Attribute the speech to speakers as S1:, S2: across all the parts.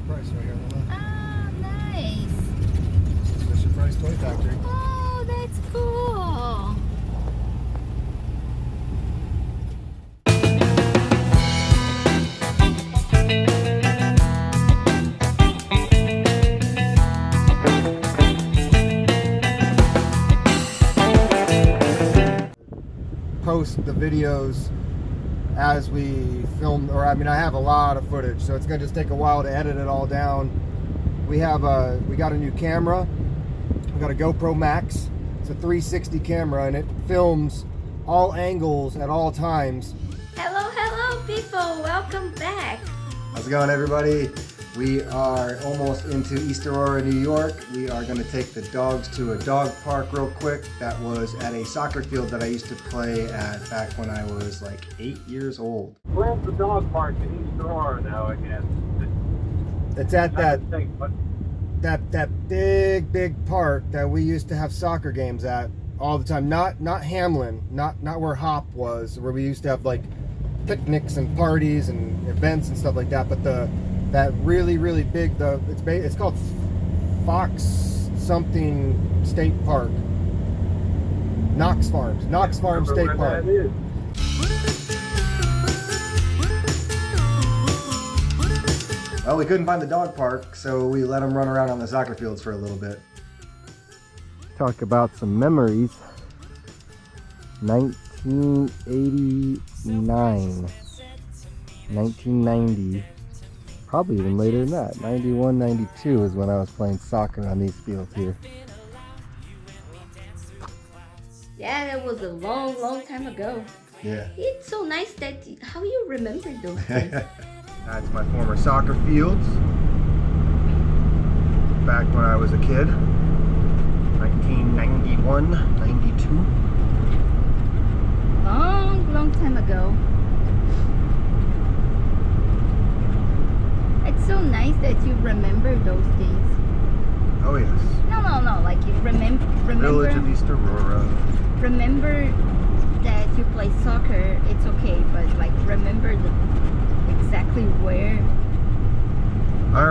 S1: Price right here on the left.
S2: Ah, nice.
S1: This is Fisher Price Toy Factory.
S2: Oh, that's cool.
S1: Post the videos as we film, or I mean, I have a lot of footage, so it's gonna just take a while to edit it all down. We got a new camera. We got a GoPro Max. It's a 360 camera, and it films all angles at all times.
S2: Hello, people. Welcome back.
S1: How's it going, everybody? We are almost into East Aurora, New York. We are going to take the dogs to a dog park real quick. That was at a soccer field that I used to play at back when I was like 8 years old.
S3: Where's the dog park in East Aurora now, I guess?
S1: It's at that big park that we used to have soccer games at all the time. Not Hamlin, not where Hop was, where we used to have like picnics and parties and events and stuff like that. But that really big, it's called Fox something State Park. Knox Farm State Park. Well, we couldn't find the dog park, so we let them run around on the soccer fields for a little bit. Talk about some memories. 1989, 1990, probably even later than that. 91, 92 is when I was playing soccer on these fields here.
S2: Yeah, that was a long time ago.
S1: Yeah.
S2: It's so nice that how you remember those things.
S1: That's my former soccer fields. Back when I was a kid. 1991, 92.
S2: Long time ago. It's so nice that you remember those things.
S1: Oh yes.
S2: No, like you remember.
S1: Village of East Aurora.
S2: Remember that you play soccer, it's okay, but like remember exactly where.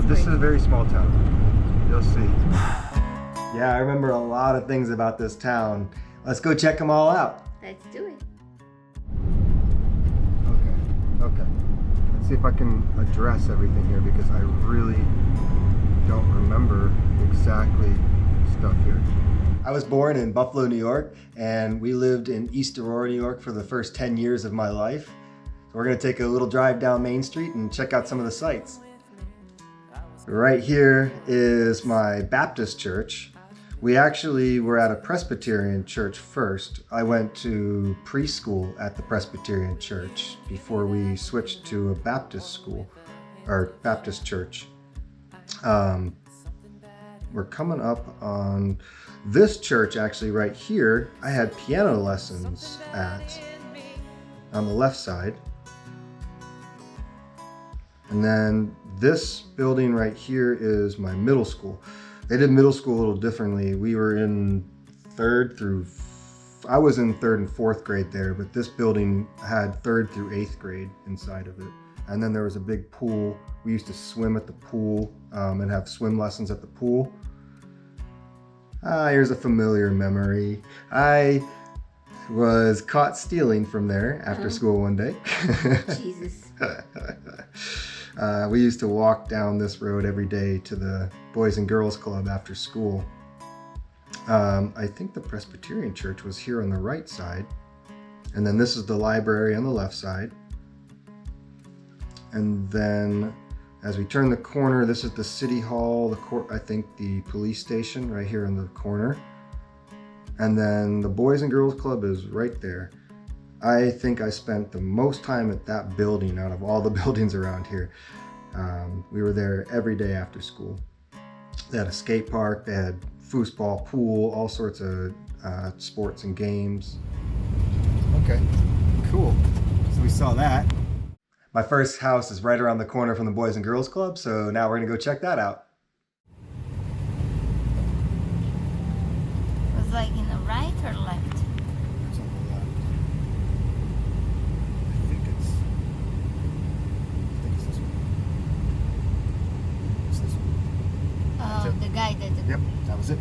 S1: This is a very small town. You'll see. Yeah, I remember a lot of things about this town. Let's go check them all out.
S2: Let's do it.
S1: Okay. Let's see if I can address everything here because I really don't remember exactly stuff here. I was born in Buffalo, New York, and we lived in East Aurora, New York for the first 10 years of my life. So we're gonna take a little drive down Main Street and check out some of the sights. Right here is my Baptist church. We actually were at a Presbyterian church first. I went to preschool at the Presbyterian church before we switched to a Baptist school, or Baptist church. We're coming up on this church actually right here. I had piano lessons at, on the left side. And then this building right here is my middle school. They did middle school a little differently. We were in I was in 3rd and 4th grade there, but this building had 3rd through 8th grade inside of it. And then there was a big pool. We used to swim at the pool and have swim lessons at the pool. Here's a familiar memory. I was caught stealing from there after school one day.
S2: Jesus.
S1: We used to walk down this road every day to the Boys and Girls Club after school. I think the Presbyterian church was here on the right side. And then this is the library on the left side. And then as we turn the corner, this is the city hall, the court, I think the police station right here in the corner. And then the Boys and Girls Club is right there. I think I spent the most time at that building out of all the buildings around here. We were there every day after school. They had a skate park, they had foosball, pool, all sorts of sports and games. Okay, cool. So we saw that. My first house is right around the corner from the Boys and Girls Club, so now we're gonna go check that out.
S2: It was like in the right or left?
S1: It's on the left. I think it's this one.
S2: decided.
S1: Yep, that was it.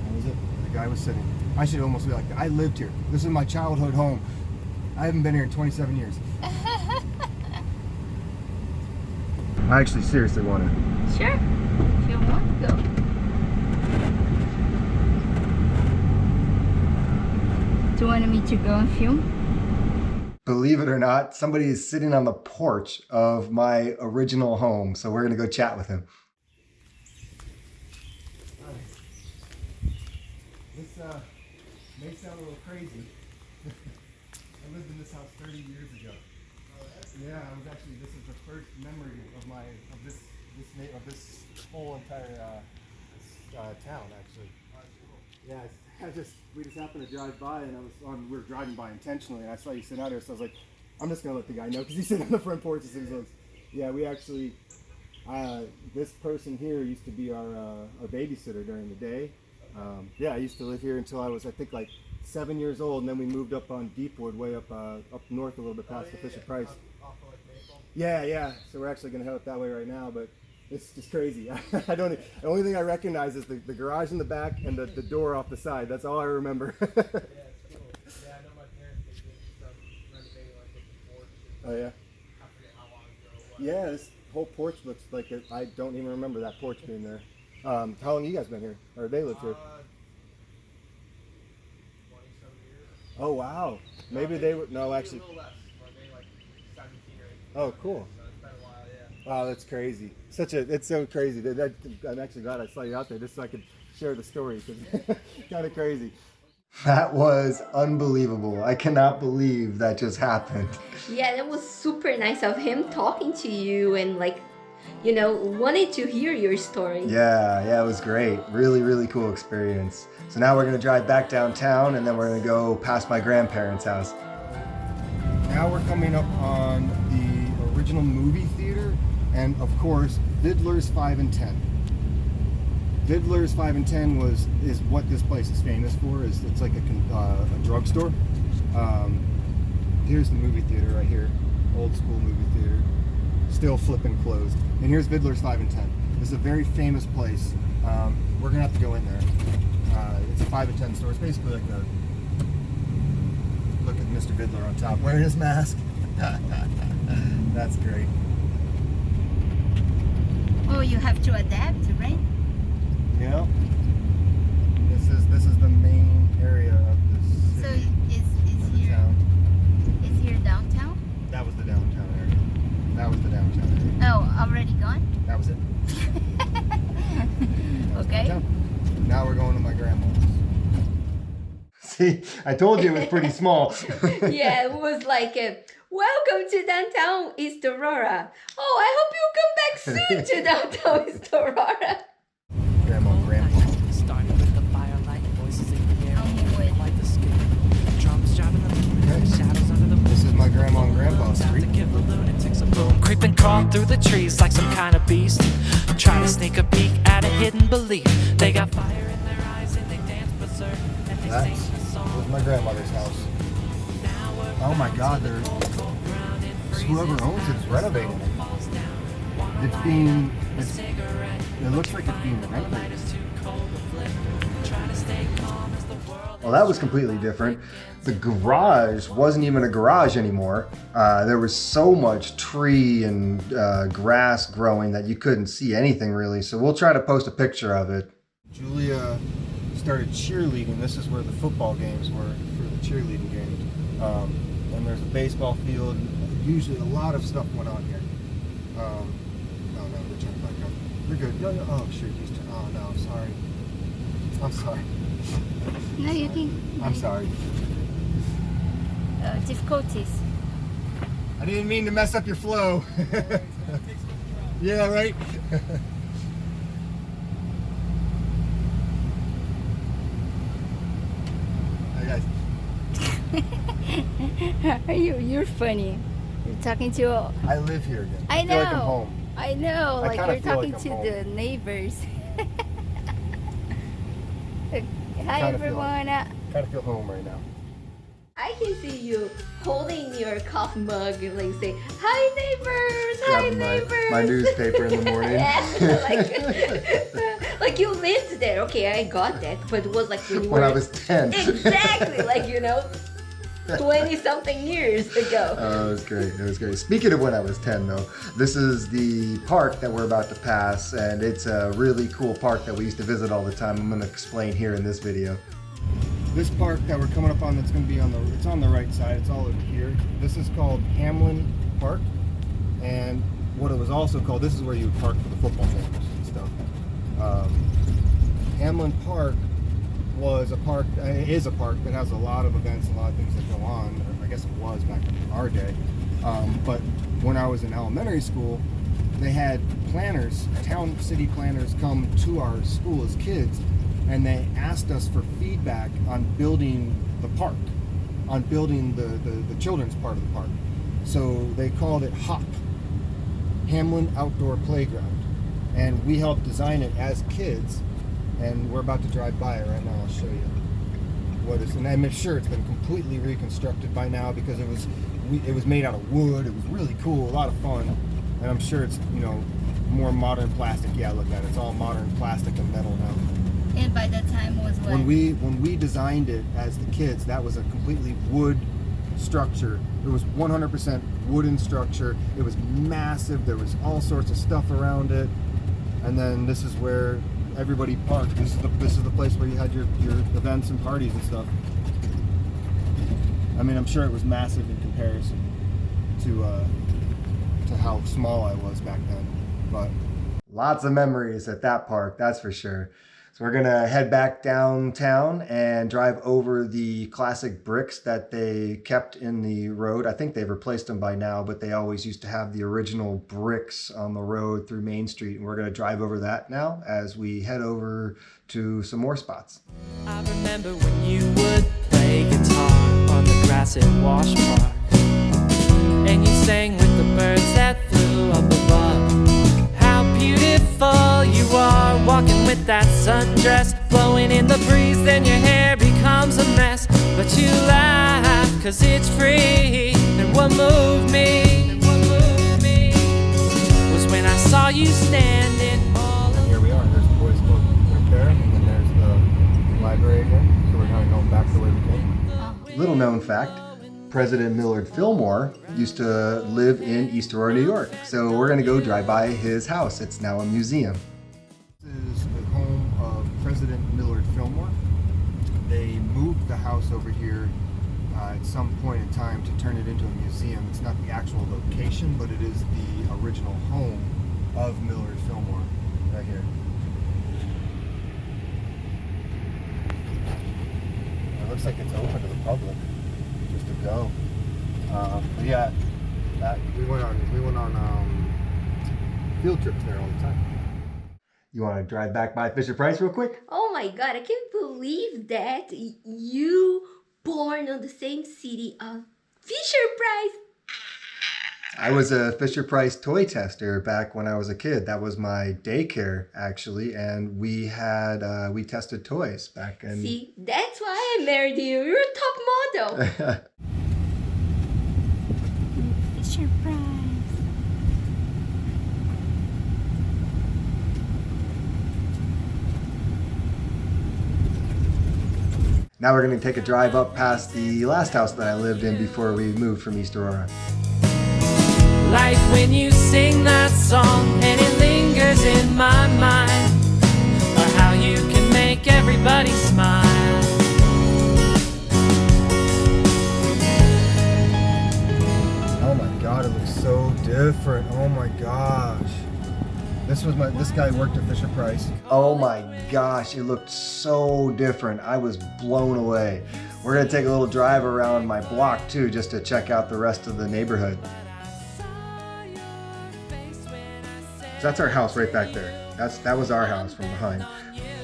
S1: That was it. The guy was sitting. I should almost be like, I lived here. This is my childhood home. I haven't been here in 27 years. I actually seriously want to.
S2: Sure, if you want, go. Do you want me to go and film?
S1: Believe it or not, somebody is sitting on the porch of my original home, so we're gonna go chat with him. This may sound a little crazy. I lived in this house 30 years ago. Yeah, I was actually. This is the first memory of this whole entire town, actually. Yeah, we just happened to drive by, and we were driving by intentionally, and I saw you sit out here, so I was like, I'm just gonna let the guy know because he's sitting on the front porch. And he's like, yeah, we actually. This person here used to be our babysitter during the day. Yeah, I used to live here until I was, I think, like 7 years old, and then we moved up on Deepwood, way up north a little bit past the Fisher Price. Yeah. So we're actually gonna head up that way right now, but it's just crazy. I don't. The only thing I recognize is the garage in the back and the door off the side. That's all I remember.
S4: Yeah, it's cool. Yeah, I know my parents did some renovating like the porch.
S1: Oh yeah.
S4: I forget how long ago it was.
S1: Yeah, this whole porch looks like it. I don't even remember that porch being there. How long you guys been here, or they lived here?
S4: 20-some years.
S1: Oh wow. Maybe they were. No, actually.
S4: A little less. Maybe like 17 or 18.
S1: Oh, cool.
S4: So it's been a while, yeah.
S1: Wow, that's crazy. It's so crazy. I'm actually glad I saw you out there just so I could share the story. Kind of crazy. That was unbelievable. I cannot believe that just happened.
S5: Yeah, that was super nice of him talking to you and like, you know, wanted to hear your story.
S1: Yeah, it was great. Really, really cool experience. So now we're gonna drive back downtown and then we're gonna go past my grandparents' house. Now we're coming up on the original movie theater and of course, Vidler's 5 and 10. Vidler's 5 and 10 is what this place is famous for. It's like a drugstore. Here's the movie theater right here, old school movie theater, still flipping closed. And here's Vidler's 5 and 10. This is a very famous place. We're gonna have to go in there. It's a 5 and 10 store. It's basically like look at Mr. Vidler on top wearing his mask. That's great.
S2: Oh, you have to adapt, right?
S1: Yeah. This is the main area of the
S2: So
S1: city.
S2: is here
S1: Town.
S2: is here downtown?
S1: That was the downtown area. That was the downtown area.
S2: Oh, already gone?
S1: That was it.
S2: Okay.
S1: Downtown. Now we're going to my grandma's. See, I told you it was pretty small.
S5: Yeah, it was like, welcome to downtown East Aurora. Oh, I hope you come back soon to downtown East Aurora.
S1: Grandma and grandpa.
S6: Starting with the firelight, voices in the air,
S2: Oh, boy.
S6: like the skin. Drums driving the shadows under the moon.
S1: This is my grandma and grandpa's
S6: About to
S1: street.
S6: give the lunatics a boom. Creeping, crawling through the trees like some kind of beast. Try to sneak a peek at a hidden belief. They got fire in their eyes and they dance berserk. And they
S1: That's
S6: sing a song.
S1: was my grandmother's house. Oh my God, whoever owns it is renovating it. It looks like it's being renovated. Well, that was completely different. The garage wasn't even a garage anymore. There was so much tree and grass growing that you couldn't see anything really. So we'll try to post a picture of it. Julia started cheerleading. This is where the football games were for the cheerleading games. And there's a baseball field. Usually a lot of stuff went on here. Oh no, we're turning back up. We're good. No, oh shoot, oh no, I'm sorry. I'm sorry.
S2: No, you can.
S1: I'm sorry.
S2: Difficulties.
S1: I didn't mean to mess up your flow. Yeah, right? Hey guys.
S2: You're funny. You're talking to.
S1: I live here again.
S2: I
S1: feel like I'm
S2: know.
S1: home.
S2: I know.
S1: I
S2: Like
S1: kinda
S2: you're
S1: feel
S2: talking
S1: like
S2: to
S1: I'm
S2: the neighbors. Hi
S1: kinda feel
S2: everyone.
S1: Kind of feel home right now.
S5: I can see you holding your coffee mug and like say, hi neighbors, hi
S1: Grabbing
S5: neighbors.
S1: my newspaper in the morning.
S5: Yeah, like, Like you lived there. Okay, I got that. But it was like when you
S1: When
S5: were
S1: I was 10.
S5: exactly like 20 something years ago.
S1: Oh, it was great. It was great. Speaking of when I was 10, though, this is the park that we're about to pass, and it's a really cool park that we used to visit all the time. I'm going to explain here in this video. This park that we're coming up on, that's going to be it's on the right side. It's all over here. This is called Hamlin Park, and what it was also called, this is where you would park for the football games and stuff. Hamlin Park was a park, it is a park that has a lot of events, a lot of things that go on. I guess it was back in our day. But when I was in elementary school, they had planners, city planners come to our school as kids, and they asked us for feedback on building the park, on building the children's part of the park. So they called it HOP, Hamlin Outdoor Playground. And we helped design it as kids. And we're about to drive by it right now. I'll show you what is. And I'm sure it's been completely reconstructed by now because it was made out of wood. It was really cool, a lot of fun. And I'm sure it's more modern plastic. Yeah, look at it. It's all modern plastic and metal now.
S2: And by that time was what?
S1: When we designed it as the kids, that was a completely wood structure. It was 100% wooden structure. It was massive. There was all sorts of stuff around it. And then this is where everybody parked. This is the place where you had your events and parties and stuff. I mean, I'm sure it was massive in comparison to how small I was back then. But lots of memories at that park, that's for sure. So we're gonna head back downtown and drive over the classic bricks that they kept in the road. I think they've replaced them by now, but they always used to have the original bricks on the road through Main Street. And we're gonna drive over that now as we head over to some more spots.
S6: I remember when you would play guitar on the grass at Wash Park, and you sang with the birds that flew up above. How beautiful you are, walking with that sundress, blowing in the breeze, then your hair becomes a mess. But you laugh, cause it's free. And what moved me was when I saw you standing all alone.
S1: Here we are, there's the boys' club right there, and then there's the library again. So we're kind of going back the way we came. Little known fact, President Millard Fillmore used to live in East Aurora, New York. So we're gonna go drive by his house. It's now a museum. This is the home of President Millard Fillmore. They moved the house over here at some point in time to turn it into a museum. It's not the actual location, but it is the original home of Millard Fillmore right here. It looks like it's open to the public just to go. But yeah, we went on field trips there all the time. You want to drive back by Fisher Price real quick?
S5: Oh my god, I can't believe that you born on the same city of Fisher Price.
S1: I was a Fisher Price toy tester back when I was a kid. That was my daycare, actually, and we tested toys back in...
S5: See, that's why I married you. You're a top model.
S2: Fisher Price.
S1: Now we're going to take a drive up past the last house that I lived in before we moved from East Aurora.
S6: Like when you sing that song and it lingers in my mind, or how you can make everybody smile.
S1: Oh my god, it looks so different. Oh my gosh. This guy worked at Fisher Price. Oh my gosh, it looked so different. I was blown away. We're gonna take a little drive around my block too, just to check out the rest of the neighborhood. So that's our house right back there. That was our house from behind.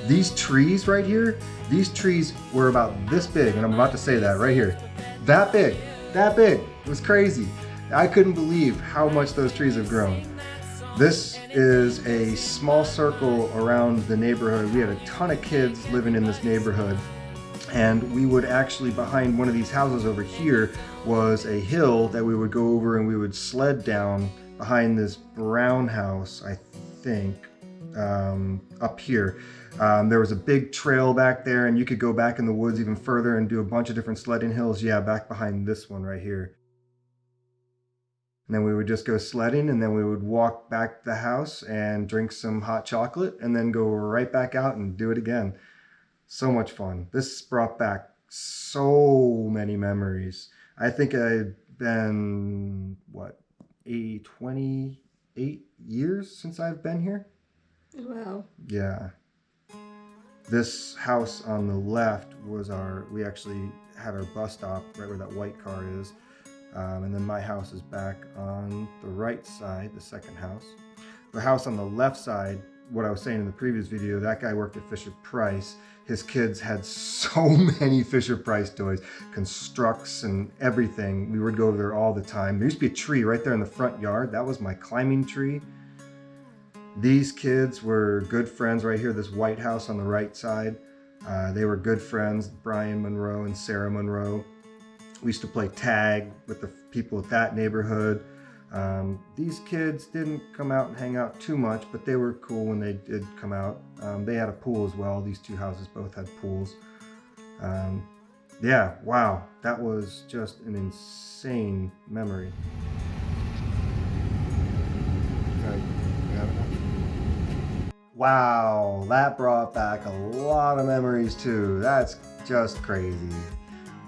S1: These trees right here, these trees were about this big, and I'm about to say that right here. That big. It was crazy. I couldn't believe how much those trees have grown. This is a small circle around the neighborhood. We had a ton of kids living in this neighborhood, and we would actually, behind one of these houses over here was a hill that we would go over, and we would sled down behind this brown house, I think. up here. There was a big trail back there, and you could go back in the woods even further and do a bunch of different sledding hills. Yeah, back behind this one right here. And then we would just go sledding, and then we would walk back to the house and drink some hot chocolate, and then go right back out and do it again. So much fun. This brought back so many memories. I think I've been, 28 years since I've been here?
S5: Wow.
S1: Yeah. This house on the left was we actually had our bus stop right where that white car is. And then my house is back on the right side, the second house. The house on the left side, what I was saying in the previous video, that guy worked at Fisher-Price. His kids had so many Fisher-Price toys, constructs and everything. We would go over there all the time. There used to be a tree right there in the front yard. That was my climbing tree. These kids were good friends right here, this white house on the right side. They were good friends, Brian Monroe and Sarah Monroe. We used to play tag with the people at that neighborhood. These kids didn't come out and hang out too much, but they were cool when they did come out. They had a pool as well. These two houses both had pools. Yeah, wow, that was just an insane memory. Wow, that brought back a lot of memories too. That's just crazy.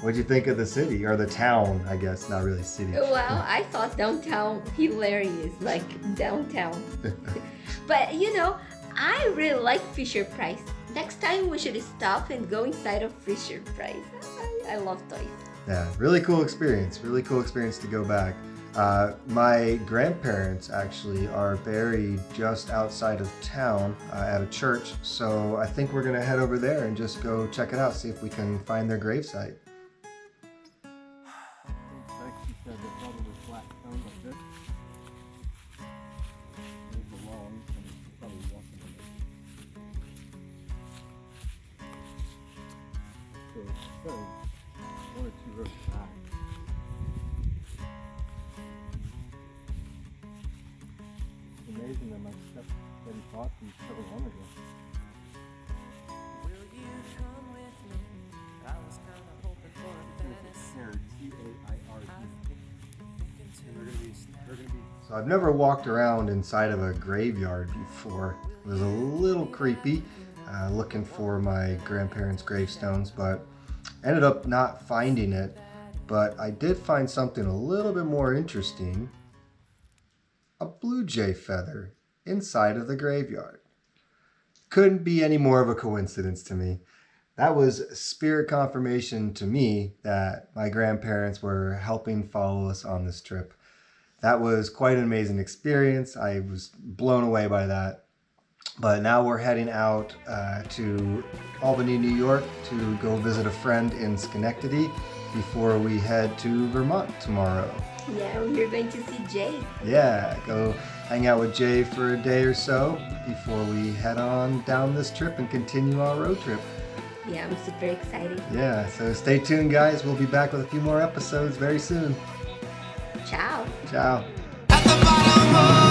S1: What'd you think of the city, or the town, I guess, not really city.
S5: Well, I thought downtown hilarious, like downtown. But you know, I really like Fisher-Price. Next time we should stop and go inside of Fisher-Price. I love toys.
S1: Yeah, really cool experience to go back. My grandparents actually are buried just outside of town at a church, so I think we're gonna head over there and just go check it out, see if we can find their gravesite. One or two rows back. It's amazing that my steps didn't talk from so long ago.
S6: Will you come with me? I was kind of hoping for a Venice.
S1: So I've never walked around inside of a graveyard before. It was a little creepy, looking for my grandparents' gravestones, but ended up not finding it. But I did find something a little bit more interesting. A blue jay feather inside of the graveyard. Couldn't be any more of a coincidence to me. That was spirit confirmation to me that my grandparents were helping follow us on this trip. That was quite an amazing experience. I was blown away by that. But now we're heading out to Albany, New York to go visit a friend in Schenectady before we head to Vermont tomorrow.
S5: Yeah, we're going to see Jay.
S1: Yeah, go hang out with Jay for a day or so before we head on down this trip and continue our road trip.
S5: Yeah, I'm super excited.
S1: Yeah, so stay tuned, guys. We'll be back with a few more episodes very soon.
S5: Ciao.
S1: Ciao.
S7: At the bottom of